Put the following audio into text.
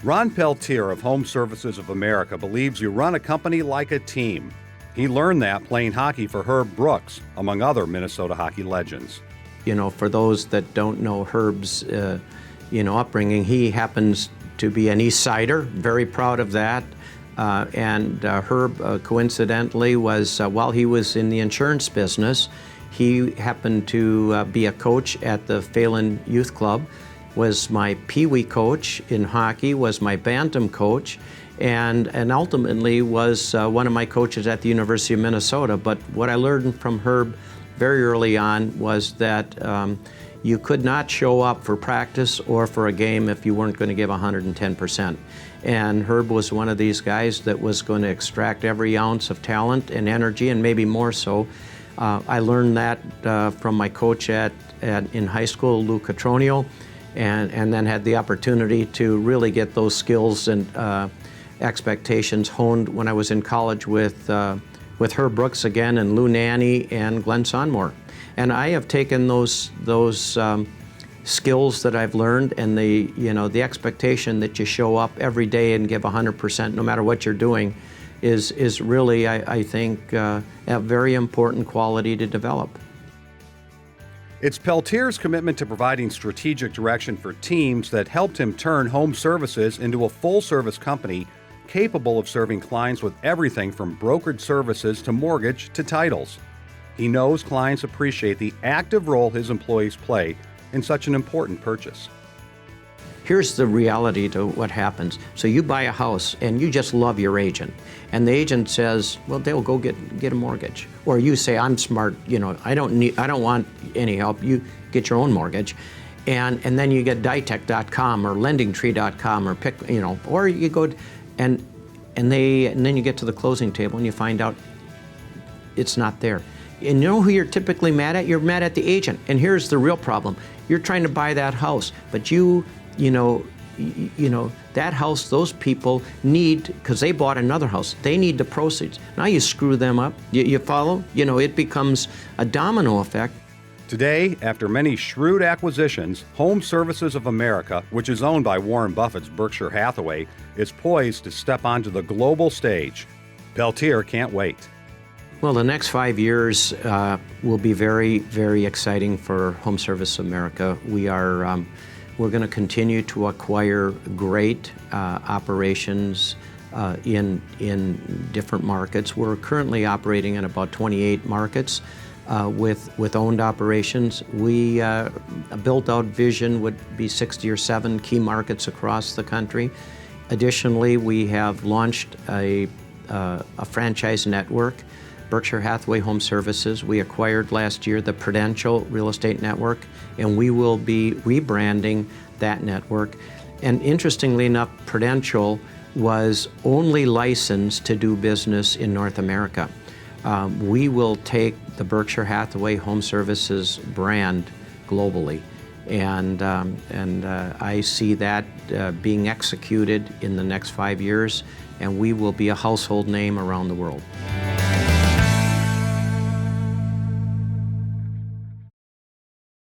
Ron Peltier of Home Services of America believes you run a company like a team. He learned that playing hockey for Herb Brooks, among other Minnesota hockey legends. You know, for those that don't know Herb's, upbringing, he happens to be an East Sider, very proud of that. Herb, coincidentally, was, while he was in the insurance business, he happened to be a coach at the Phelan Youth Club, was my Pee-wee coach in hockey, was my Bantam coach, and ultimately was one of my coaches at the University of Minnesota. But what I learned from Herb very early on was that you could not show up for practice or for a game if you weren't going to give 110%. And Herb was one of these guys that was going to extract every ounce of talent and energy, and maybe more so. I learned that from my coach in high school, Lou Catronio, and then had the opportunity to really get those skills and expectations honed when I was in college with Herb Brooks again, and Lou Nanny and Glenn Sonmore. And I have taken those skills that I've learned and the expectation that you show up every day and give 100% no matter what you're doing is really, I think, a very important quality to develop. It's Peltier's commitment to providing strategic direction for teams that helped him turn Home Services into a full-service company capable of serving clients with everything from brokered services to mortgage to titles. He knows clients appreciate the active role his employees play in such an important purchase. Here's the reality to what happens. So you buy a house and you just love your agent, and the agent says, well, they'll go get a mortgage. Or you say, I'm smart, I don't want any help, you get your own mortgage. And then you get ditech.com or lendingtree.com or or you go and then you get to the closing table and you find out it's not there. And you know who you're typically mad at? You're mad at the agent. And here's the real problem. You're trying to buy that house, but that house, those people need, because they bought another house, they need the proceeds. Now you screw them up. You follow? It becomes a domino effect. Today, after many shrewd acquisitions, Home Services of America, which is owned by Warren Buffett's Berkshire Hathaway, is poised to step onto the global stage. Peltier can't wait. Well, the next 5 years will be very, very exciting for Home Service America. We're going to continue to acquire great operations in different markets. We're currently operating in about 28 markets with owned operations. We a built-out vision would be 60 or 7 key markets across the country. Additionally, we have launched a franchise network, Berkshire Hathaway Home Services. We acquired last year the Prudential Real Estate Network, and we will be rebranding that network. And interestingly enough, Prudential was only licensed to do business in North America. We will take the Berkshire Hathaway Home Services brand globally, and I see that being executed in the next 5 years, and we will be a household name around the world.